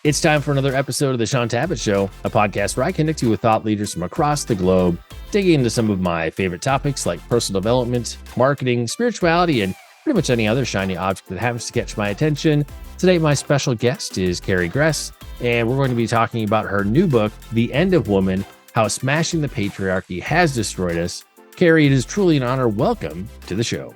It's time for another episode of the Shaun Tabatt Show, a podcast where I connect you with thought leaders from across the globe, digging into some of my favorite topics like personal development, marketing, spirituality, and pretty much any other shiny object that happens to catch my attention. Today, my special guest is Carrie Gress, and we're going to be talking about her new book, The End of Woman, How Smashing the Patriarchy Has Destroyed Us. Carrie, it is truly an honor. Welcome to the show.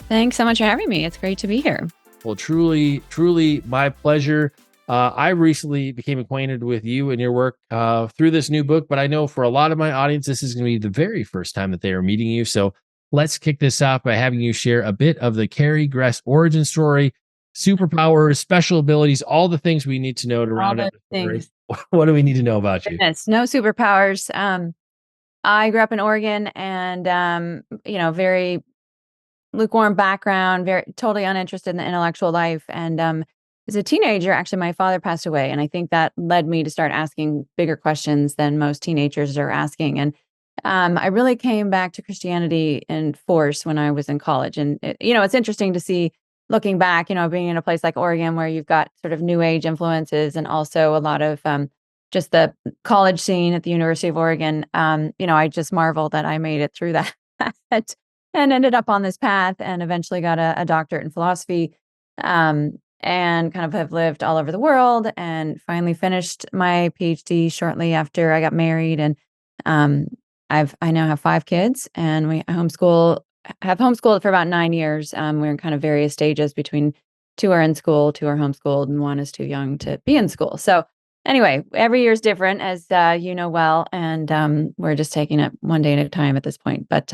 Thanks so much for having me. It's great to be here. Well, truly my pleasure. I recently became acquainted with you and your work through this new book, but I know for a lot of my audience, this is going to be the very first time that they are meeting you. So let's kick this off by having you share a bit of the Carrie Gress origin story, superpowers, special abilities, all the things we need to know to round out the story. What do we need to know about you? Goodness, no superpowers. I grew up in Oregon and, very lukewarm background, totally uninterested in the intellectual life. And as a teenager, actually, my father passed away. And I think that led me to start asking bigger questions than most teenagers are asking. And I really came back to Christianity in force when I was in college. And, it's interesting to see looking back, being in a place like Oregon where you've got sort of new age influences and also a lot of just the college scene at the University of Oregon. I just marvel that I made it through that and ended up on this path and eventually got a doctorate in philosophy. And kind of have lived all over the world and finally finished my PhD shortly after I got married. And I now have 5 kids, and we have homeschooled for about 9 years. We're in kind of various stages between 2 are in school, 2 are homeschooled, and 1 is too young to be in school. So anyway, every year is different, as you know well, and we're just taking it one day at a time at this point. But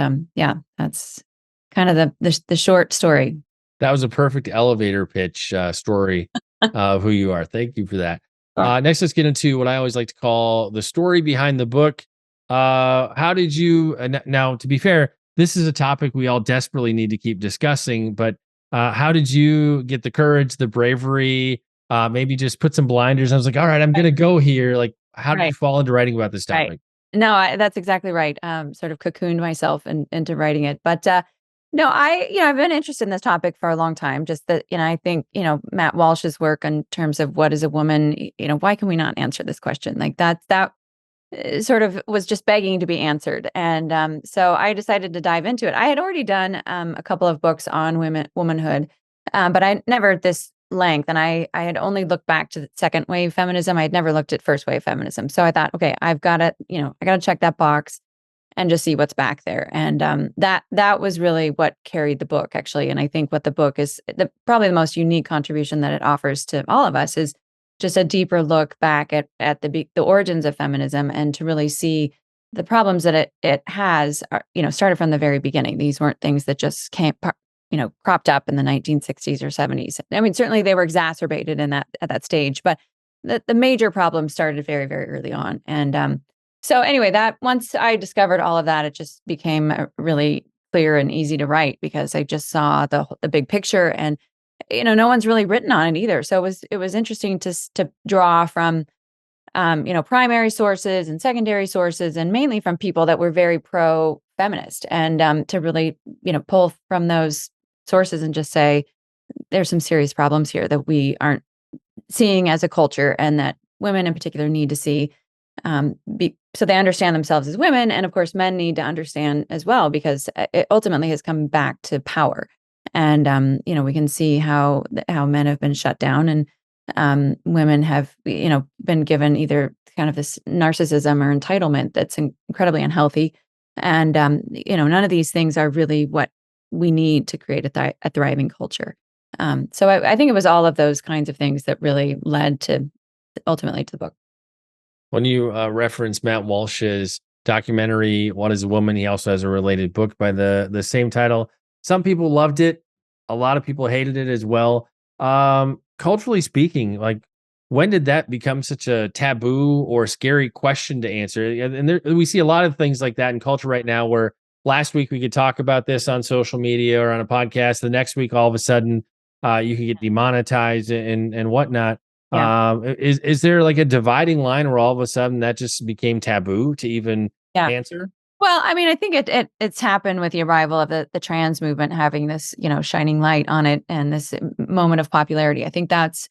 that's kind of the short story. That was a perfect elevator pitch story of who you are. Thank you for that. Next, let's get into what I always like to call the story behind the book. How did you, now to be fair, this is a topic we all desperately need to keep discussing, but how did you get the courage, the bravery, maybe just put some blinders? I was like, all right, I'm going to go here. Like, how did you fall into writing about this topic? Right. No, that's exactly right. Sort of cocooned myself into writing it. But no, I've been interested in this topic for a long time. Just that, I think, Matt Walsh's work in terms of what is a woman, why can we not answer this question? Like that sort of was just begging to be answered. And so I decided to dive into it. I had already done a couple of books on womanhood, but I never at this length. And I had only looked back to the second wave feminism. I had never looked at first wave feminism. So I thought, okay, I've got to, I got to check that box and just see what's back there. And that was really what carried the book, actually. And I think what the book is, probably the most unique contribution that it offers to all of us is just a deeper look back at the origins of feminism and to really see the problems that it has, started from the very beginning. These weren't things that just cropped up in the 1960s or 70s. I mean, certainly they were exacerbated at that stage, but the major problem started very, very early on. And so anyway, that once I discovered all of that, it just became really clear and easy to write because I just saw the big picture, and no one's really written on it either. So it was interesting to draw from primary sources and secondary sources, and mainly from people that were very pro-feminist, and to really pull from those sources and just say there's some serious problems here that we aren't seeing as a culture, and that women in particular need to see. So they understand themselves as women. And of course, men need to understand as well, because it ultimately has come back to power. And, we can see how men have been shut down, and women have, been given either kind of this narcissism or entitlement that's incredibly unhealthy. And, none of these things are really what we need to create a thriving culture. So I think it was all of those kinds of things that really led to ultimately to the book. When you reference Matt Walsh's documentary, What is a Woman? He also has a related book by the same title. Some people loved it. A lot of people hated it as well. Culturally speaking, like, when did that become such a taboo or scary question to answer? And we see a lot of things like that in culture right now, where last week we could talk about this on social media or on a podcast. The next week, all of a sudden, you could get demonetized and whatnot. Yeah. Is there like a dividing line where all of a sudden that just became taboo to even answer? Well, I mean, I think it's happened with the arrival of the trans movement having this, shining light on it and this moment of popularity. I think that's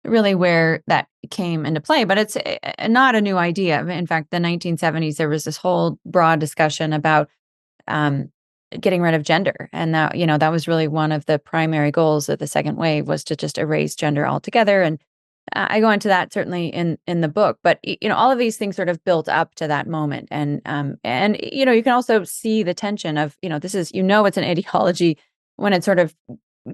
really where that came into play. But it's not a new idea. In fact, the 1970s, there was this whole broad discussion about um, getting rid of gender, and that that was really one of the primary goals of the second wave, was to just erase gender altogether. And I go into that certainly in the book, but all of these things sort of built up to that moment, and you can also see the tension of this is it's an ideology when it's sort of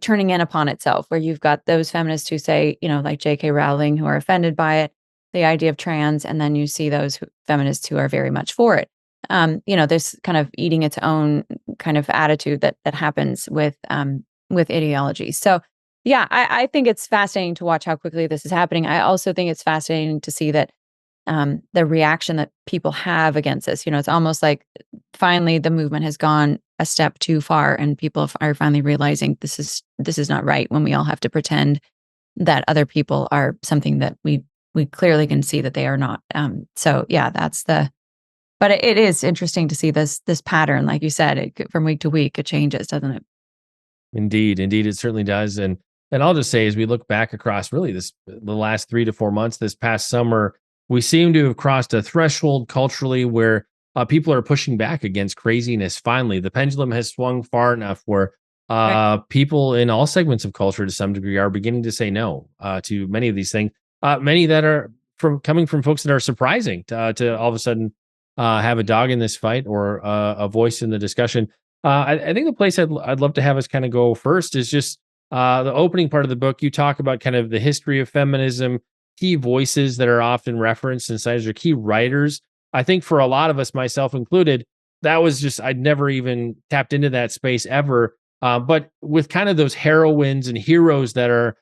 turning in upon itself, where you've got those feminists who say like J.K. Rowling, who are offended by it, the idea of trans, and then you see those feminists who are very much for it. This kind of eating its own kind of attitude that happens with ideology. So yeah, I think it's fascinating to watch how quickly this is happening. I also think it's fascinating to see that the reaction that people have against this. It's almost like finally the movement has gone a step too far, and people are finally realizing this is not right. When we all have to pretend that other people are something that we clearly can see that they are not. So yeah, that's the. But it is interesting to see this pattern, like you said, from week to week, it changes, doesn't it? Indeed, indeed, it certainly does. And I'll just say, as we look back across really the last 3 to 4 months, this past summer, we seem to have crossed a threshold culturally where people are pushing back against craziness. Finally, the pendulum has swung far enough where Right. people in all segments of culture, to some degree, are beginning to say no to many of these things. Many that are coming from folks that are surprising to all of a sudden have a dog in this fight, or a voice in the discussion. I think the place I'd love to have us kind of go first is just the opening part of the book. You talk about kind of the history of feminism, key voices that are often referenced inside, or key writers. I think for a lot of us, myself included, that was just, I'd never even tapped into that space ever. But with kind of those heroines and heroes that are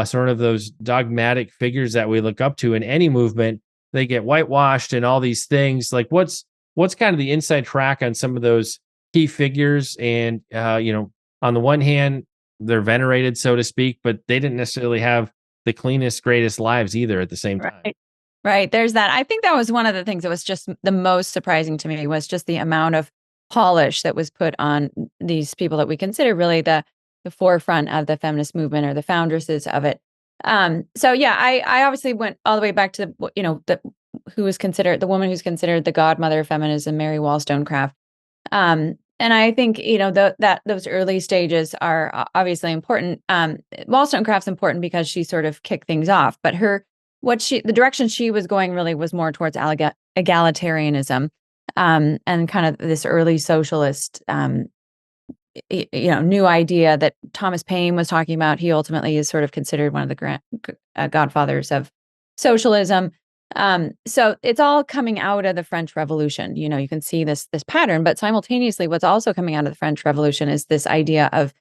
sort of those dogmatic figures that we look up to in any movement, they get whitewashed and all these things. Like, what's kind of the inside track on some of those key figures? And on the one hand, they're venerated, so to speak, but they didn't necessarily have the cleanest, greatest lives either at the same time. Right. Right. There's that. I think that was one of the things that was just the most surprising to me, was just the amount of polish that was put on these people that we consider really the forefront of the feminist movement, or the foundresses of it. So yeah, I obviously went all the way back to the who was considered the woman who's considered the godmother of feminism, Mary Wollstonecraft. And I think that those early stages are obviously important. Wollstonecraft's important because she sort of kicked things off, but the direction she was going really was more towards egalitarianism, and kind of this early socialist, new idea that Thomas Paine was talking about. He ultimately is sort of considered one of the godfathers of socialism. So it's all coming out of the French Revolution. You can see this pattern, but simultaneously, what's also coming out of the French Revolution is this idea of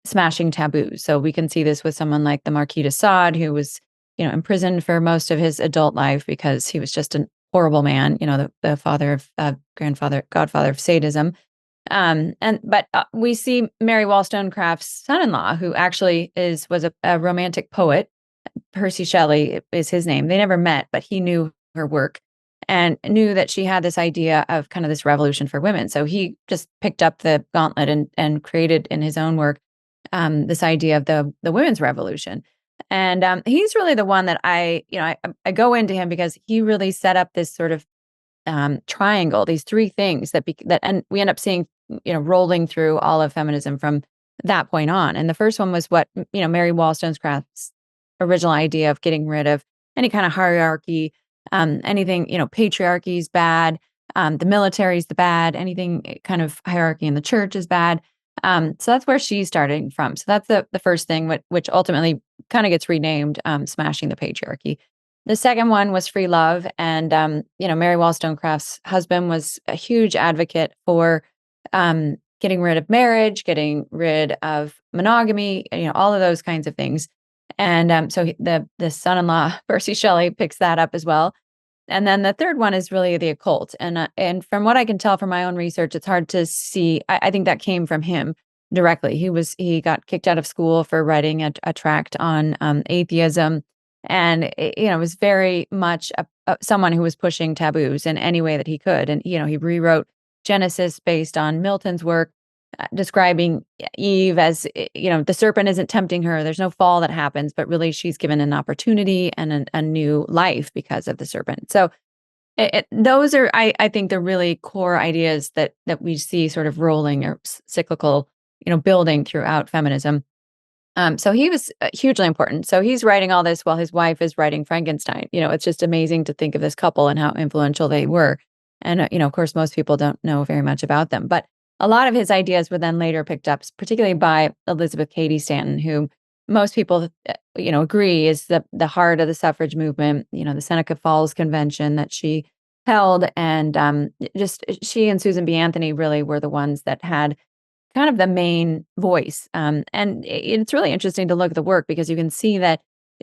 smashing taboos. So we can see this with someone like the Marquis de Sade, who was imprisoned for most of his adult life because he was just an horrible man. The father of godfather of sadism. But we see Mary Wollstonecraft's son-in-law, who actually was a romantic poet. Percy Shelley is his name. They never met, but he knew her work and knew that she had this idea of kind of this revolution for women. So he just picked up the gauntlet and created in his own work this idea of the women's revolution. And he's really the one that I go into him because he really set up this sort of triangle, these three things and we end up seeing rolling through all of feminism from that point on. And the first one was what Mary Wollstonecraft's original idea of getting rid of any kind of hierarchy, anything, patriarchy is bad, the military is the bad, anything kind of hierarchy in the church is bad. So that's where she's starting from. So that's the first thing, which ultimately kind of gets renamed Smashing the Patriarchy. The second one was free love. And, Mary Wollstonecraft's husband was a huge advocate for getting rid of marriage, getting rid of monogamy, all of those kinds of things. And so the son-in-law, Percy Shelley, picks that up as well. And then the third one is really the occult. And from what I can tell from my own research, it's hard to see. I think that came from him directly. He got kicked out of school for writing a tract on atheism, and it was very much someone who was pushing taboos in any way that he could. And he rewrote Genesis based on Milton's work. describing Eve as, the serpent isn't tempting her. There's no fall that happens, but really she's given an opportunity and a new life because of the serpent. So those are, I think, the really core ideas that we see sort of rolling or cyclical, building throughout feminism. So he was hugely important. So he's writing all this while his wife is writing Frankenstein. It's just amazing to think of this couple and how influential they were. And, of course, most people don't know very much about them. But a lot of his ideas were then later picked up, particularly by Elizabeth Cady Stanton, who most people, agree is the heart of the suffrage movement, the Seneca Falls Convention that she held. And just she and Susan B. Anthony really were the ones that had kind of the main voice. And it's really interesting to look at the work because you can see that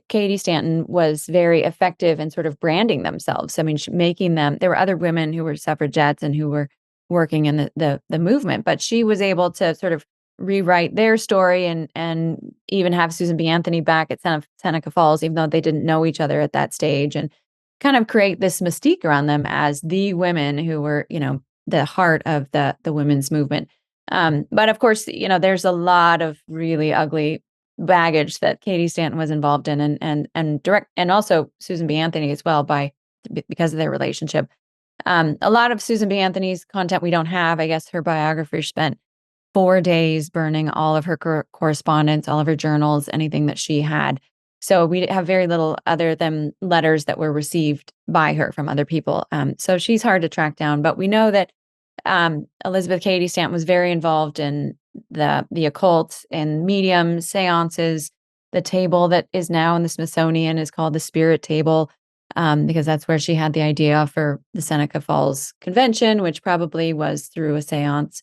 Katie Stanton was very effective in sort of branding themselves. I mean, making them, there were other women who were suffragettes and who were working in the movement, but she was able to sort of rewrite their story and even have Susan B. Anthony back at Seneca Falls, even though they didn't know each other at that stage, and kind of create this mystique around them as the women who were, the heart of the women's movement. But of course, there's a lot of really ugly baggage that Katie Stanton was involved in, and direct, and also Susan B. Anthony as well, because of their relationship. A lot of Susan B. Anthony's content we don't have. I guess her biographer spent 4 days burning all of her correspondence, all of her journals, anything that she had. So we have very little other than letters that were received by her from other people. So she's hard to track down, but we know that Elizabeth Cady Stanton was very involved in the occult and medium seances. The table that is now in the Smithsonian is called the Spirit Table, because that's where she had the idea for the Seneca Falls Convention, which probably was through a seance.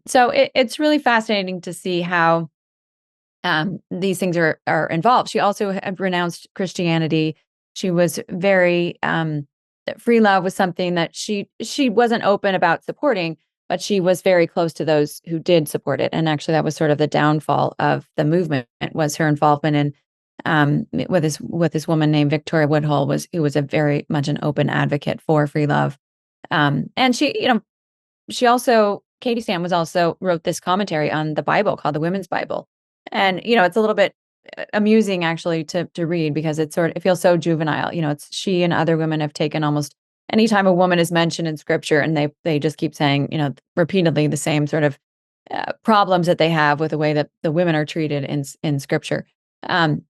So it's really fascinating to see how these things are involved. She also had renounced Christianity. She was very free love was something that she wasn't open about supporting, but she was very close to those who did support it. And actually, that was sort of the downfall of the movement, was her involvement in with this woman named Victoria Woodhull, who was a very much an open advocate for free love. And she also, Katie Stanton was also wrote this commentary on the Bible called the Women's Bible. And, it's a little bit amusing actually to read because it feels so juvenile. It's she and other women have taken almost anytime a woman is mentioned in scripture, and they just keep saying, repeatedly the same sort of problems that they have with the way that the women are treated in scripture.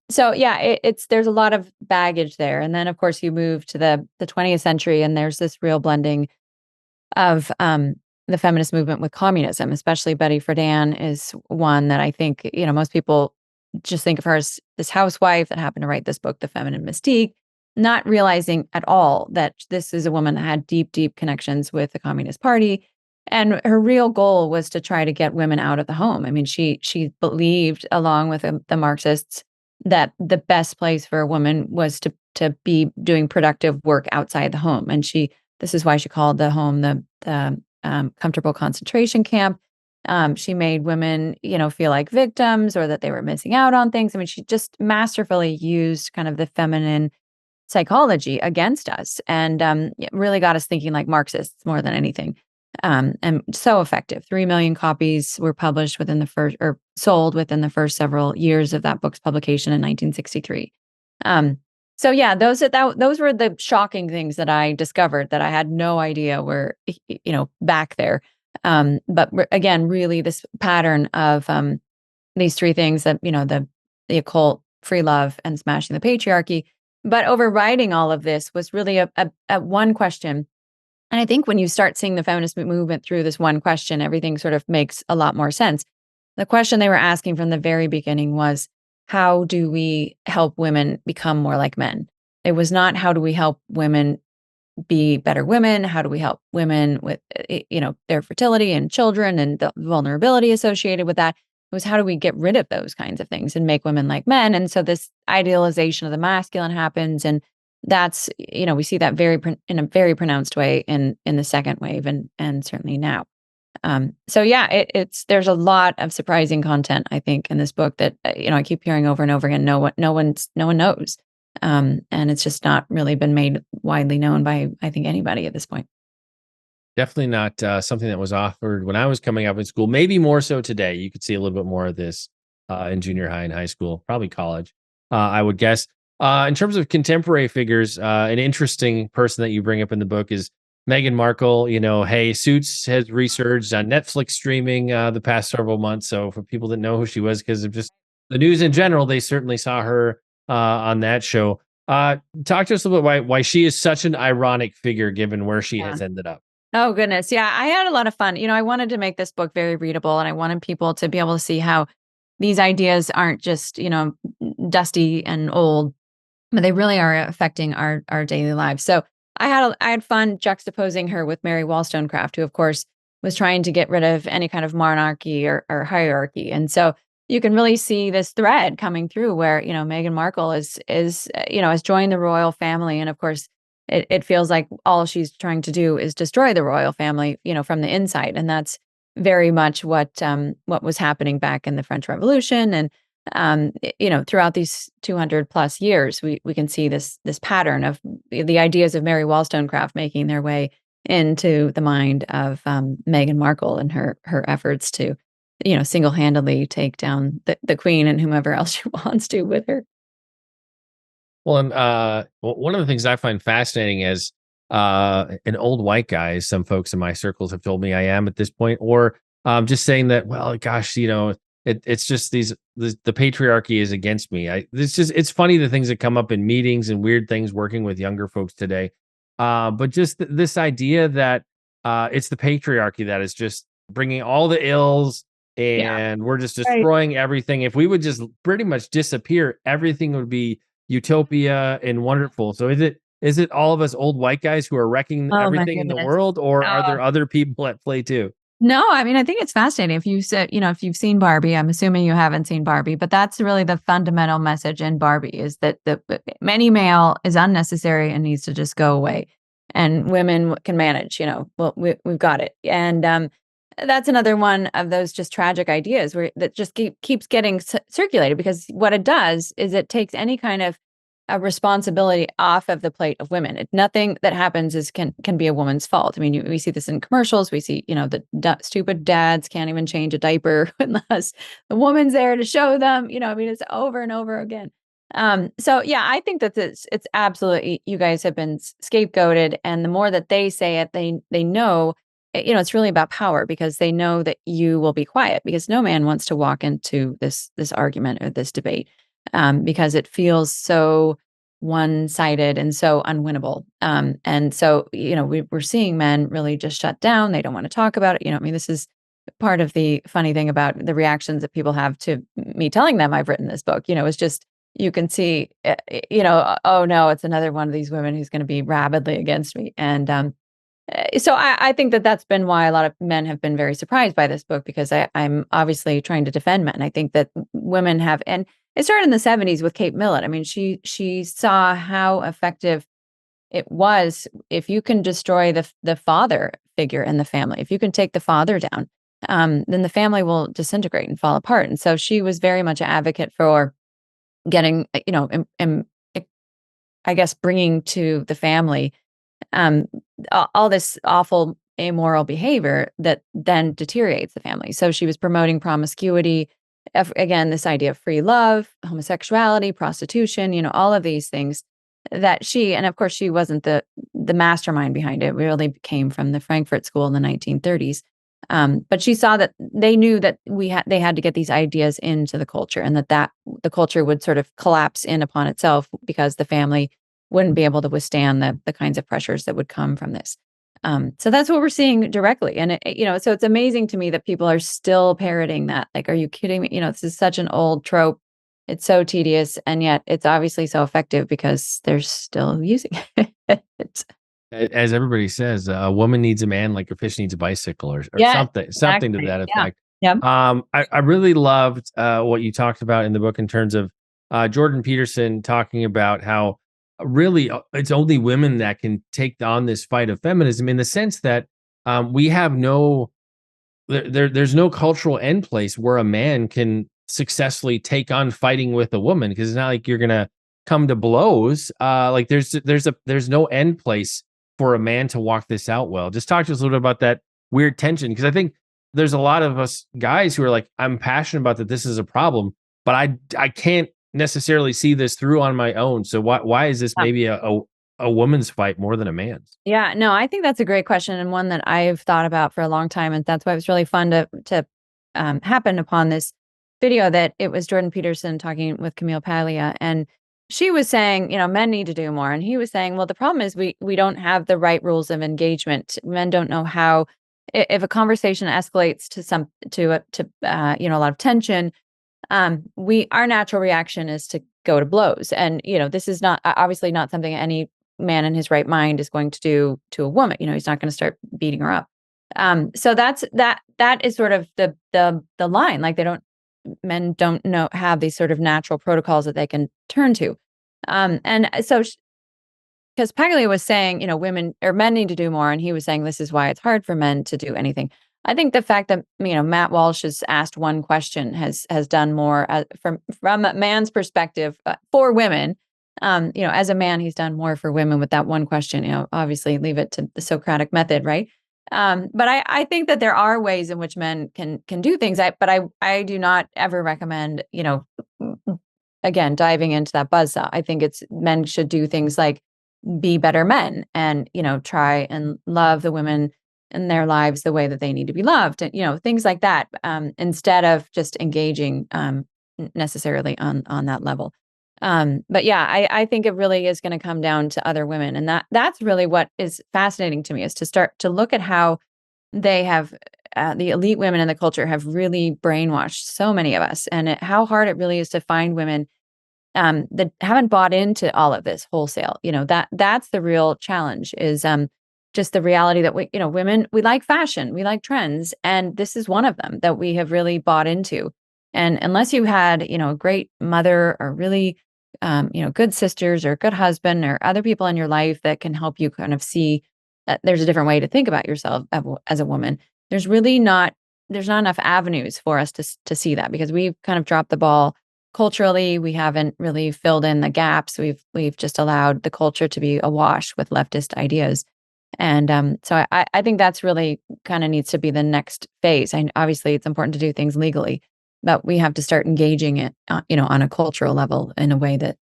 So yeah, there's a lot of baggage there. And then of course you move to the 20th century, and there's this real blending of the feminist movement with communism. Especially Betty Friedan is one that I think, most people just think of her as this housewife that happened to write this book, The Feminine Mystique, not realizing at all that this is a woman that had deep, deep connections with the Communist Party. And her real goal was to try to get women out of the home. I mean, she believed, along with the Marxists, that the best place for a woman was to be doing productive work outside the home. And this is why she called the home the comfortable concentration camp. She made women, feel like victims or that they were missing out on things. I mean, she just masterfully used kind of the feminine psychology against us, and it really got us thinking like Marxists more than anything. And so effective. 3 million copies were published within the first, or sold within the first several years of that book's publication in 1963. So yeah, those were the shocking things that I discovered that I had no idea were, back there. But again, really this pattern of these three things that, the occult, free love, and smashing the patriarchy. But overriding all of this was really a one question. And I think when you start seeing the feminist movement through this one question, everything sort of makes a lot more sense. The question they were asking from the very beginning was, how do we help women become more like men? It was not, how do we help women be better women? How do we help women with, their fertility and children and the vulnerability associated with that? It was, how do we get rid of those kinds of things and make women like men? And so this idealization of the masculine happens, and that's, we see that in a very pronounced way in the second wave, and certainly now. So yeah, there's a lot of surprising content, I think, in this book that I keep hearing over and over again. No one knows, and it's just not really been made widely known by, I think, anybody at this point. Definitely not something that was offered when I was coming up in school. Maybe more so today. You could see a little bit more of this in junior high and high school, probably college, I would guess. In terms of contemporary figures, an interesting person that you bring up in the book is Meghan Markle. You know, hey, Suits has resurged on Netflix streaming the past several months. So for people that know who she was because of just the news in general, they certainly saw her on that show. Talk to us a little bit why she is such an ironic figure given where she Yeah. has ended up. Oh, goodness. Yeah, I had a lot of fun. I wanted to make this book very readable, and I wanted people to be able to see how these ideas aren't just, dusty and old, but they really are affecting our daily lives. So I had fun juxtaposing her with Mary Wollstonecraft, who of course was trying to get rid of any kind of monarchy or hierarchy. And so you can really see this thread coming through where, Meghan Markle has joined the royal family. And of course, it feels like all she's trying to do is destroy the royal family, from the inside. And that's very much what was happening back in the French Revolution. And throughout these 200 plus years, we can see this pattern of the ideas of Mary Wollstonecraft making their way into the mind of Meghan Markle and her efforts to, single handedly take down the Queen and whomever else she wants to with her. Well, and one of the things I find fascinating is an old white guy, as some folks in my circles have told me I am at this point, or just saying that, well, gosh, it's just the patriarchy is against me. It's funny the things that come up in meetings and weird things working with younger folks today. But just this idea that it's the patriarchy that is just bringing all the ills Yeah. and we're just Right. destroying everything. If we would just pretty much disappear, everything would be utopia and wonderful. So is it all of us old white guys who are wrecking Oh my everything in the goodness. world, or are there other people at play too? No, I mean, I think it's fascinating. If you said, if you've seen Barbie, I'm assuming you haven't seen Barbie, but that's really the fundamental message in Barbie is that the many male is unnecessary and needs to just go away. And women can manage, well, we've got it. And that's another one of those just tragic ideas where that just keeps getting circulated because what it does is it takes any kind of a responsibility off of the plate of women. Nothing that happens can be a woman's fault. I mean, we see this in commercials. We see, the stupid dads can't even change a diaper unless the woman's there to show them. I mean, it's over and over again. So yeah, I think that it's absolutely you guys have been scapegoated, and the more that they say it, they know. It's really about power because they know that you will be quiet because no man wants to walk into this argument or this debate because it feels so one-sided and so unwinnable. And so, we're seeing men really just shut down. They don't want to talk about it. I mean, this is part of the funny thing about the reactions that people have to me telling them I've written this book. Is just you can see, oh no, it's another one of these women who's going to be rabidly against me. And so I think that that's been why a lot of men have been very surprised by this book because I'm obviously trying to defend men. I think that women have, and it started in the 70s with Kate Millett. I mean, she saw how effective it was if you can destroy the father figure in the family. If you can take the father down, then the family will disintegrate and fall apart. And so she was very much an advocate for getting, I guess, bringing to the family um, all this awful amoral behavior that then deteriorates the family. So she was promoting promiscuity, again, this idea of free love, homosexuality, prostitution, all of these things that and of course she wasn't the mastermind behind it. It really came from the Frankfurt School in the 1930s. But she saw that they knew that they had to get these ideas into the culture and that the culture would sort of collapse in upon itself because the family wouldn't be able to withstand the kinds of pressures that would come from this. So that's what we're seeing directly. And, so it's amazing to me that people are still parroting that. Like, are you kidding me? This is such an old trope. It's so tedious. And yet it's obviously so effective because they're still using it. As everybody says, a woman needs a man like a fish needs a bicycle, or Yes, something to exactly. that Yeah. effect. Yep. I really loved what you talked about in the book in terms of Jordan Peterson talking about how really it's only women that can take on this fight of feminism in the sense that we have there's no cultural end place where a man can successfully take on fighting with a woman because it's not like you're gonna come to blows. Like there's no end place for a man to walk this out well? Just talk to us a little bit about that weird tension, because I think there's a lot of us guys who are like, I'm passionate about that this is a problem, but I can't necessarily see this through on my own. So why is this maybe a woman's fight more than a man's? Yeah, no, I think that's a great question and one that I've thought about for a long time, and that's why it was really fun to happen upon this video that it was Jordan Peterson talking with Camille Paglia, and she was saying, men need to do more, and he was saying, well, the problem is we don't have the right rules of engagement. Men don't know how if a conversation escalates to a lot of tension, we our natural reaction is to go to blows, and this is not obviously not something any man in his right mind is going to do to a woman. He's not going to start beating her up. So that is sort of the line. Like men don't know have these sort of natural protocols that they can turn to. And so because Paglia was saying, women or men need to do more, and he was saying this is why it's hard for men to do anything. I think the fact that Matt Walsh has asked one question has done more from a man's perspective for women. As a man, he's done more for women with that one question. Obviously, leave it to the Socratic method, right? But I think that there are ways in which men can do things. But I do not ever recommend again diving into that buzzsaw. I think it's men should do things like be better men and try and love the women in their lives the way that they need to be loved, and things like that, instead of just engaging necessarily on that level. But yeah, I think it really is going to come down to other women, and that's really what is fascinating to me, is to start to look at how they have the elite women in the culture have really brainwashed so many of us, and how hard it really is to find women that haven't bought into all of this wholesale. That's the real challenge, is just the reality that women, we like fashion, we like trends, and this is one of them that we have really bought into. And unless you had, a great mother or really, good sisters or a good husband or other people in your life that can help you kind of see that there's a different way to think about yourself as a woman, there's not enough avenues for us to see that, because we've kind of dropped the ball culturally. We haven't really filled in the gaps. We've just allowed the culture to be awash with leftist ideas. And so I think that's really kind of needs to be the next phase. And obviously, it's important to do things legally, but we have to start engaging it, on a cultural level in a way that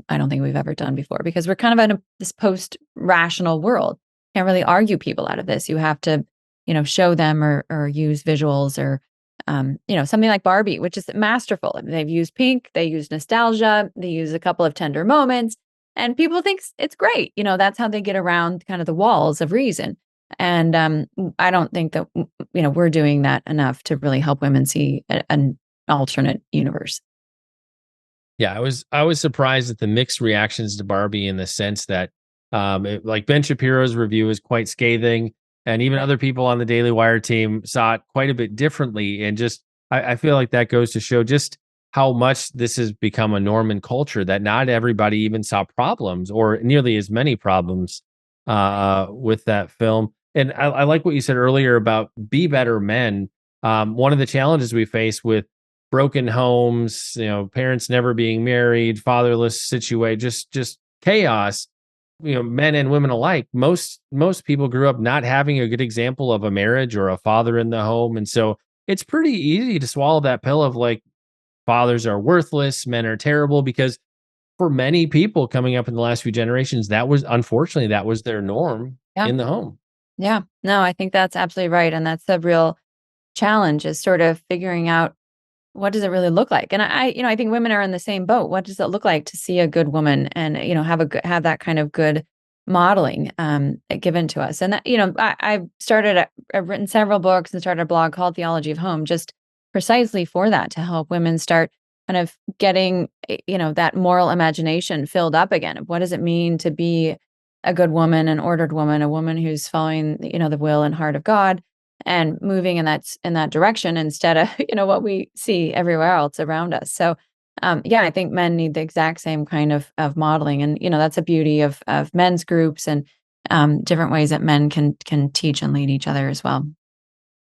I don't think we've ever done before, because we're kind of in this post-rational world. Can't really argue people out of this. You have to, show them or use visuals or, something like Barbie, which is masterful. They've used pink, they use nostalgia, they use a couple of tender moments. And people think it's great. That's how they get around kind of the walls of reason. And I don't think that, we're doing that enough to really help women see an alternate universe. Yeah, I was surprised at the mixed reactions to Barbie, in the sense that like Ben Shapiro's review is quite scathing, and even other people on the Daily Wire team saw it quite a bit differently. And just I feel like that goes to show just how much this has become a norm in culture, that not everybody even saw problems, or nearly as many problems with that film. And I like what you said earlier about be better men. One of the challenges we face with broken homes, parents never being married, fatherless situation, just chaos, men and women alike. Most people grew up not having a good example of a marriage or a father in the home. And so it's pretty easy to swallow that pill of like, fathers are worthless, men are terrible, because for many people coming up in the last few generations, unfortunately that was their norm Yeah. in the home. Yeah. No, I think that's absolutely right. And that's the real challenge, is sort of figuring out what does it really look like. And I think women are in the same boat. What does it look like to see a good woman and, have that kind of good modeling given to us? And that, I've written several books and started a blog called Theology of Home, just precisely for that, to help women start kind of getting, that moral imagination filled up again. What does it mean to be a good woman, an ordered woman, a woman who's following, the will and heart of God and moving in that direction, instead of, what we see everywhere else around us. So, yeah, I think men need the exact same kind of modeling. And, that's a beauty of men's groups and different ways that men can teach and lead each other as well.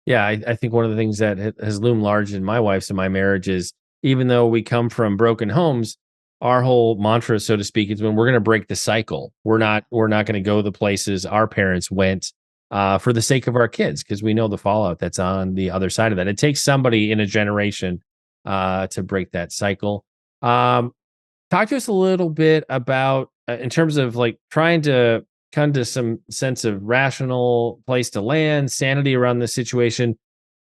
Yeah, I think one of the things that has loomed large in my wife's and my marriage is, even though we come from broken homes, our whole mantra, so to speak, is when we're going to break the cycle. We're not going to go the places our parents went for the sake of our kids, because we know the fallout that's on the other side of that. It takes somebody in a generation to break that cycle. Um, Talk to us a little bit about, in terms of like trying to come to some sense of rational place to land, sanity around the situation.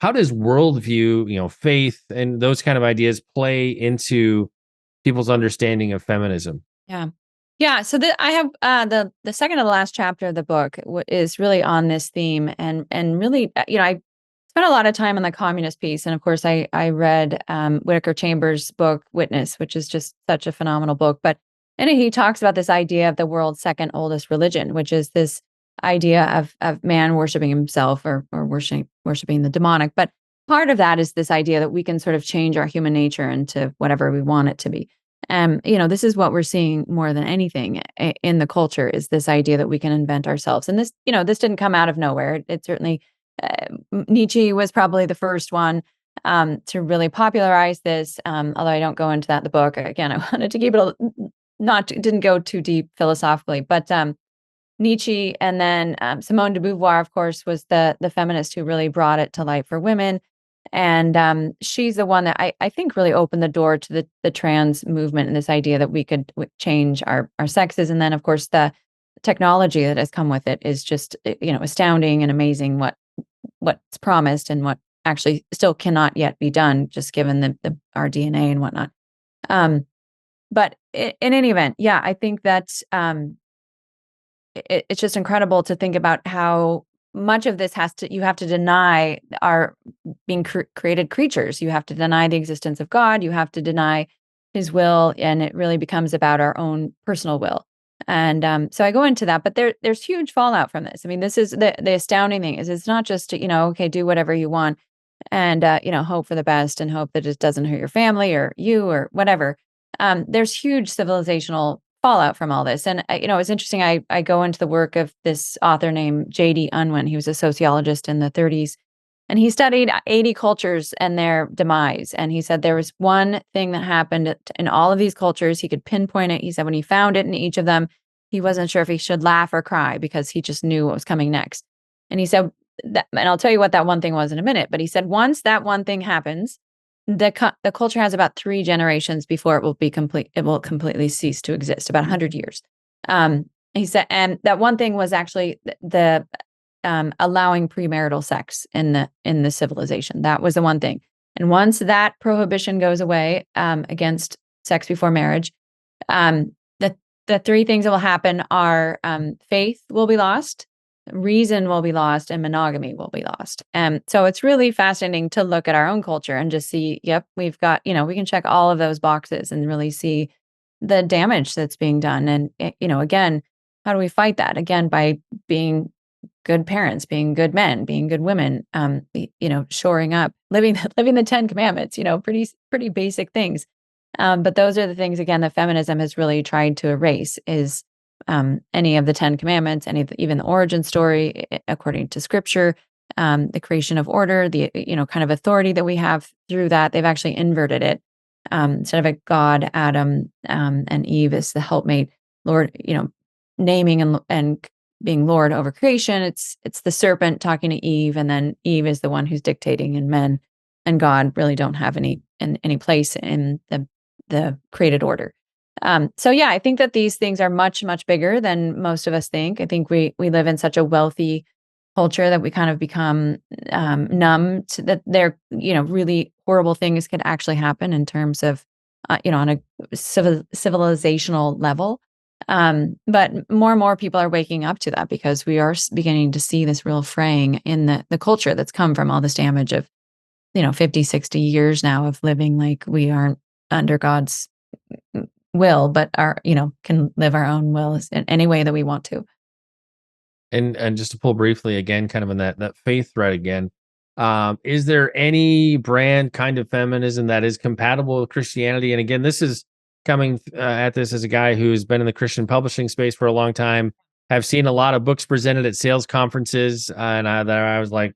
How does worldview, faith, and those kind of ideas play into people's understanding of feminism? Yeah. Yeah, so I have the second to the last chapter of the book is really on this theme, and really, I spent a lot of time on the communist piece, and of course, I read Whitaker Chambers' book Witness, which is just such a phenomenal book. But in it, he talks about this idea of the world's second oldest religion, which is this idea of man worshiping himself, or worshiping the demonic. But part of that is this idea that we can sort of change our human nature into whatever we want it to be. This is what we're seeing more than anything in the culture, is this idea that we can invent ourselves. And this didn't come out of nowhere. It certainly, Nietzsche was probably the first one to really popularize this. Although I don't go into that in the book. Again, I wanted to keep it didn't go too deep philosophically, but Nietzsche, and then Simone de Beauvoir, of course, was the feminist who really brought it to light for women. And she's the one that I think really opened the door to the trans movement, and this idea that we could change our sexes. And then, of course, the technology that has come with it is just astounding and amazing, what's promised and what actually still cannot yet be done, just given our DNA and whatnot. But in any event, yeah, I think that it's just incredible to think about how much of this you have to deny our being created creatures. You have to deny the existence of God. You have to deny his will. And it really becomes about our own personal will. And so I go into that, but there's huge fallout from this. I mean, this is the astounding thing is it's not just, okay, do whatever you want and, hope for the best and hope that it doesn't hurt your family or you or whatever. There's huge civilizational fallout from all this. And, it's interesting. I go into the work of this author named J.D. Unwin. He was a sociologist in the 30s, and he studied 80 cultures and their demise. And he said there was one thing that happened in all of these cultures. He could pinpoint it. He said when he found it in each of them, he wasn't sure if he should laugh or cry because he just knew what was coming next. And he said, and I'll tell you what that one thing was in a minute, but he said once that one thing happens, the culture has about 3 generations before it will be complete. It will completely cease to exist, about 100 years. He said, and that one thing was actually the allowing premarital sex in the civilization. That was the one thing. And once that prohibition goes away against sex before marriage, the 3 things that will happen are faith will be lost, reason will be lost, and monogamy will be lost. And so it's really fascinating to look at our own culture and just see, yep, we've got, we can check all of those boxes and really see the damage that's being done. And, again, how do we fight that? Again, by being good parents, being good men, being good women, shoring up, living the 10 commandments, pretty basic things. But those are the things, again, that feminism has really tried to erase is any of the 10 commandments, even the origin story, according to scripture, the creation of order, the, kind of authority that we have through that. They've actually inverted it. Instead of a God, Adam, and Eve is the helpmate, Lord, naming and being Lord over creation. It's the serpent talking to Eve, and then Eve is the one who's dictating, and men and God really don't have any place in the created order. So yeah, I think that these things are much, much bigger than most of us think. I think we live in such a wealthy culture that we kind of become numb to that there, really horrible things could actually happen in terms of, on a civilizational level. But more and more people are waking up to that because we are beginning to see this real fraying in the culture that's come from all this damage of, 50, 60 years now of living like we aren't under God's will, but can live our own will in any way that we want to. And just to pull briefly again, kind of in that faith thread again, is there any brand kind of feminism that is compatible with Christianity? And again, this is coming at this as a guy who's been in the Christian publishing space for a long time. Have seen a lot of books presented at sales conferences, and I was like,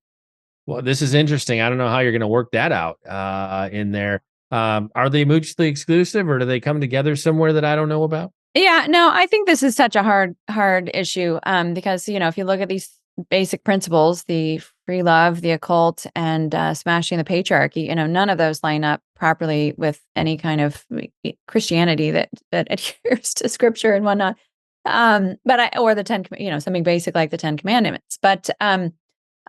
well, this is interesting. I don't know how you're going to work that out in there. Are they mutually exclusive, or do they come together somewhere that I don't know about? Yeah, no, I think this is such a hard issue, because, if you look at these basic principles, the free love, the occult, and smashing the patriarchy, none of those line up properly with any kind of Christianity that adheres to scripture and whatnot. Or the something basic like the Ten Commandments. But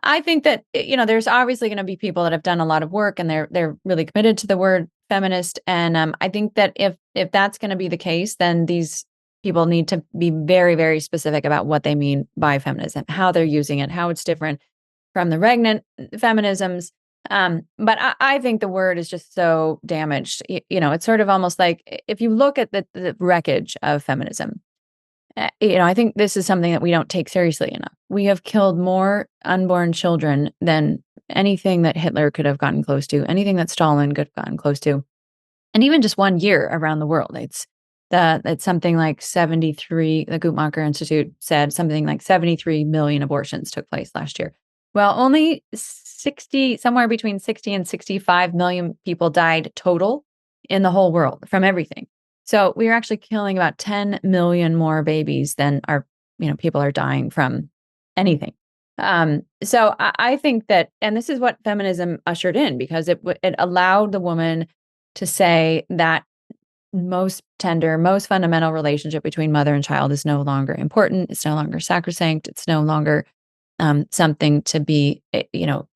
I think that there's obviously going to be people that have done a lot of work and they're really committed to the word feminist. And I think that if that's going to be the case, then these people need to be very, very specific about what they mean by feminism, how they're using it, how it's different from the regnant feminisms. But I think the word is just so damaged. It's sort of almost like if you look at the wreckage of feminism, I think this is something that we don't take seriously enough. We have killed more unborn children than anything that Hitler could have gotten close to, anything that Stalin could have gotten close to, and even just one year around the world. It's something like 73. The Guttmacher Institute said something like 73 million abortions took place last year. Well, only somewhere between 60 and 65 million people died total in the whole world from everything. So we are actually killing about 10 million more babies than people are dying from anything. So I think that, and this is what feminism ushered in, because it allowed the woman to say that most tender, most fundamental relationship between mother and child is no longer important. It's no longer sacrosanct. It's no longer something to be,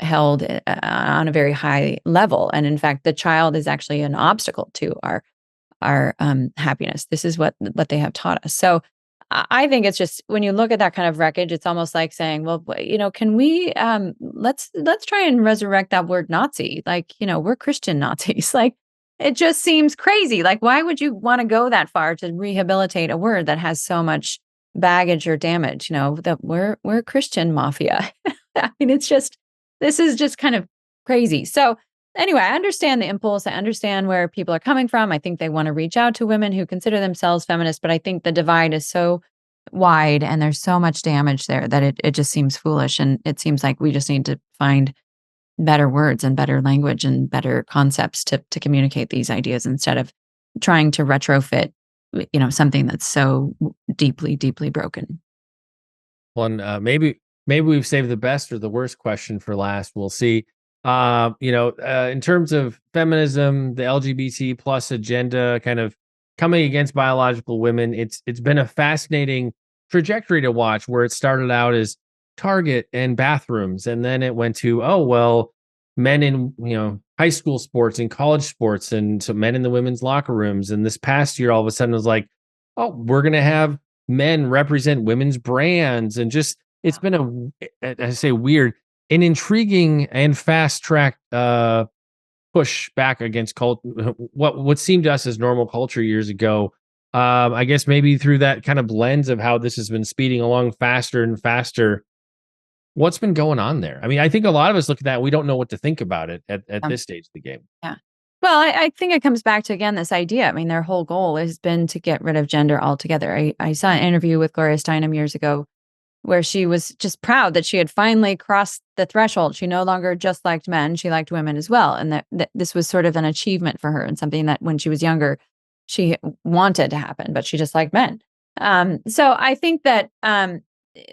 held on a very high level. And in fact, the child is actually an obstacle to our happiness. This is what they have taught us. So I think it's just, when you look at that kind of wreckage, it's almost like saying, well, can we let's try and resurrect that word Nazi? Like, we're Christian Nazis. Like, it just seems crazy. Like, why would you want to go that far to rehabilitate a word that has so much baggage or damage? That we're Christian mafia. I mean, this is just kind of crazy. So anyway, I understand the impulse. I understand where people are coming from. I think they want to reach out to women who consider themselves feminist, but I think the divide is so wide and there's so much damage there that it just seems foolish. And it seems like we just need to find better words and better language and better concepts to communicate these ideas, instead of trying to retrofit, something that's so deeply, deeply broken. Well, and maybe we've saved the best or the worst question for last. We'll see. In terms of feminism, the LGBT plus agenda, kind of coming against biological women, it's been a fascinating trajectory to watch, where it started out as Target and bathrooms, and then it went to, oh well, men in high school sports and college sports, and so men in the women's locker rooms. And this past year, all of a sudden, it was like, oh, we're gonna have men represent women's brands, and just it's been I say weird, an intriguing and fast track push back against what seemed to us as normal culture years ago. I guess maybe through that kind of lens of how this has been speeding along faster and faster. What's been going on there? I mean, I think a lot of us look at that, we don't know what to think about it at this stage of the game. Yeah. Well, I think it comes back to, again, this idea. I mean, their whole goal has been to get rid of gender altogether. I saw an interview with Gloria Steinem years ago where she was just proud that she had finally crossed the threshold. She no longer just liked men, she liked women as well. And that this was sort of an achievement for her, and something that when she was younger, she wanted to happen, but she just liked men. So I think that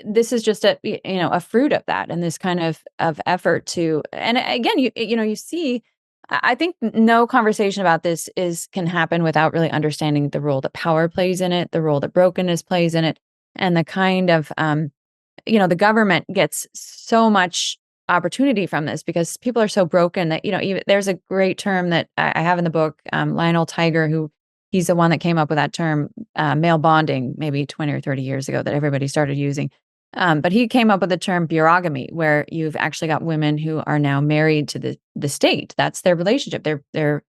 this is just a fruit of that, and this kind of effort to, and again, you see, I think no conversation about this can happen without really understanding the role that power plays in it, the role that brokenness plays in it, and the kind of the government gets so much opportunity from this because people are so broken that even, there's a great term that I have in the book, Lionel Tiger, who he's the one that came up with that term, male bonding, maybe 20 or 30 years ago, that everybody started using. But he came up with the term bureaugamy, where you've actually got women who are now married to the state. That's their relationship. They're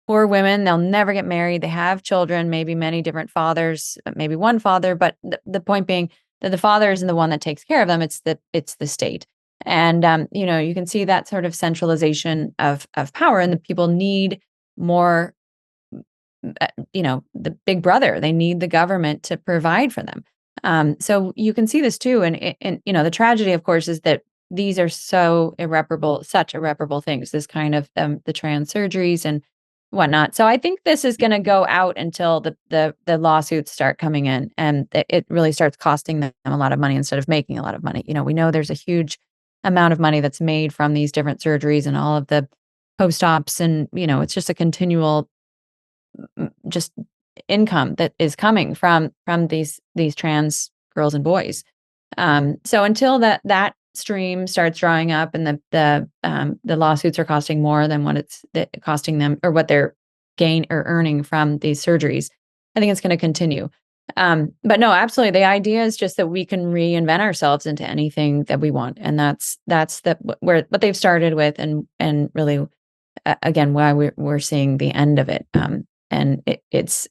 poor women. They'll never get married. They have children, maybe many different fathers, maybe one father. But the point being that the father isn't the one that takes care of them. It's the state. And you can see that sort of centralization of power, and the people need more. The big brother. They need the government to provide for them. So you can see this too. And the tragedy, of course, is that these are such irreparable things. This kind of the trans surgeries and whatnot. So I think this is going to go out until the lawsuits start coming in, and it really starts costing them a lot of money instead of making a lot of money. We know there's a huge amount of money that's made from these different surgeries and all of the post-ops, and it's just a continual just income that is coming from these trans girls and boys. So until that stream starts drying up and the lawsuits are costing more than what it's costing them or what they're gain or earning from these surgeries, I think it's going to continue. But no, absolutely. The idea is just that we can reinvent ourselves into anything that we want, and that's what they've started with, and really, again, why we're seeing the end of it. And it's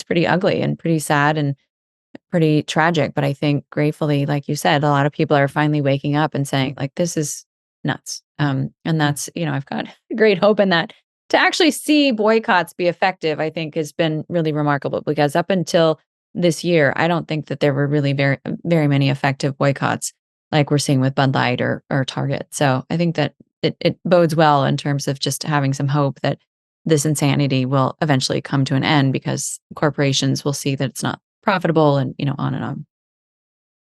pretty ugly and pretty sad and pretty tragic. But I think gratefully, like you said, a lot of people are finally waking up and saying, like, this is nuts. And that's, I've got great hope in that. To actually see boycotts be effective, I think has been really remarkable, because up until this year, I don't think that there were really very, very many effective boycotts like we're seeing with Bud Light or Target. So I think that it bodes well in terms of just having some hope that this insanity will eventually come to an end, because corporations will see that it's not profitable, and on and on.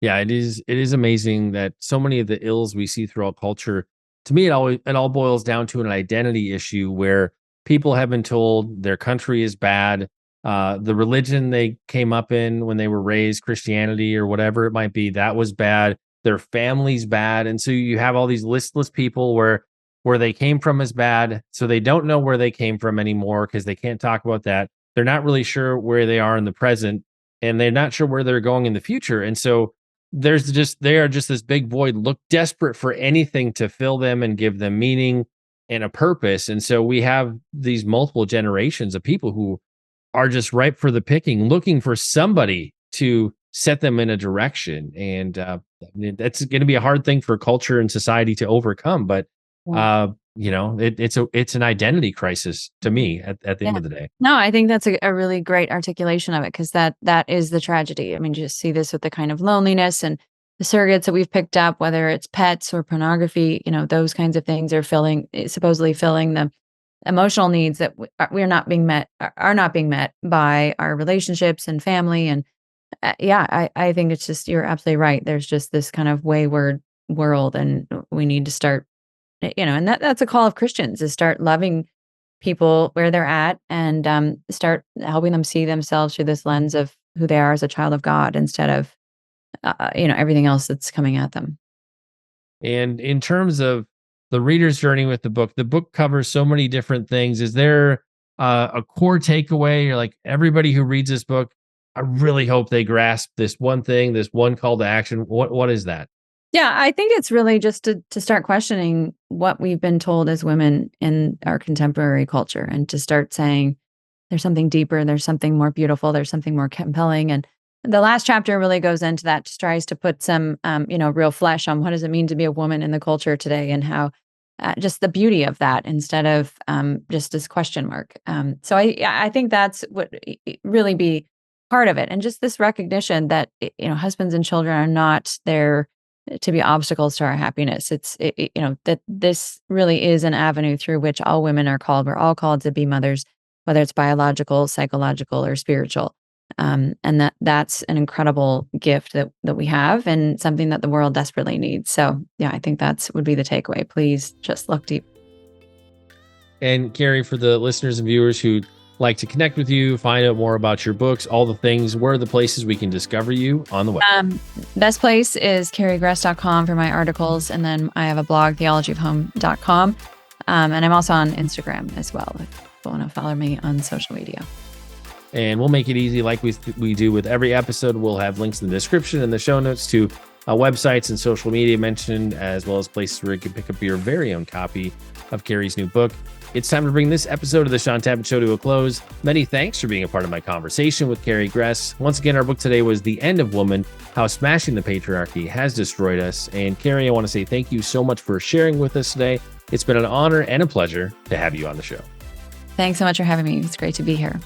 Yeah, it is amazing that so many of the ills we see throughout culture, to me, it all boils down to an identity issue where people have been told their country is bad, the religion they came up in when they were raised, Christianity or whatever it might be, that was bad, their family's bad. And so you have all these listless people where they came from is bad. So they don't know where they came from anymore because they can't talk about that. They're not really sure where they are in the present, and they're not sure where they're going in the future. And so they are just this big void, look desperate for anything to fill them and give them meaning and a purpose. And so we have these multiple generations of people who are just ripe for the picking, looking for somebody to set them in a direction. And that's going to be a hard thing for culture and society to overcome. But it's an identity crisis to me at the end of the day. No, I think that's a really great articulation of it, because that is the tragedy. I mean, you just see this with the kind of loneliness and the surrogates that we've picked up, whether it's pets or pornography, those kinds of things are supposedly filling the emotional needs that are not being met by our relationships and family. And I think it's just, you're absolutely right. There's just this kind of wayward world, and we need to start, and that's a call of Christians, is start loving people where they're at, and start helping them see themselves through this lens of who they are as a child of God, instead of everything else that's coming at them. And in terms of the reader's journey with the book covers so many different things. Is there a core takeaway? You're like, everybody who reads this book, I really hope they grasp this one thing, this one call to action. What is that? Yeah, I think it's really just to start questioning what we've been told as women in our contemporary culture, and to start saying there's something deeper, there's something more beautiful, there's something more compelling. And the last chapter really goes into that, just tries to put some, real flesh on what does it mean to be a woman in the culture today, and how just the beauty of that, instead of just this question mark. So I think that's what really be part of it. And just this recognition that, husbands and children are not there to be obstacles to our happiness. It's, that this really is an avenue through which all women are called. We're all called to be mothers, whether it's biological, psychological, or spiritual. And that's an incredible gift that we have, and something that the world desperately needs. So yeah, I think would be the takeaway. Please just look deep. And Carrie, for the listeners and viewers who like to connect with you, find out more about your books, all the things, where are the places we can discover you on the web? Best place is carriegress.com for my articles. And then I have a blog, theologyofhome.com. And I'm also on Instagram as well, if you want to follow me on social media. And we'll make it easy like we do with every episode. We'll have links in the description and the show notes to websites and social media mentioned, as well as places where you can pick up your very own copy of Carrie's new book. It's time to bring this episode of the Shaun Tabatt Show to a close. Many thanks for being a part of my conversation with Carrie Gress. Once again, our book today was The End of Woman, How Smashing the Patriarchy Has Destroyed Us. And Carrie, I want to say thank you so much for sharing with us today. It's been an honor and a pleasure to have you on the show. Thanks so much for having me. It's great to be here.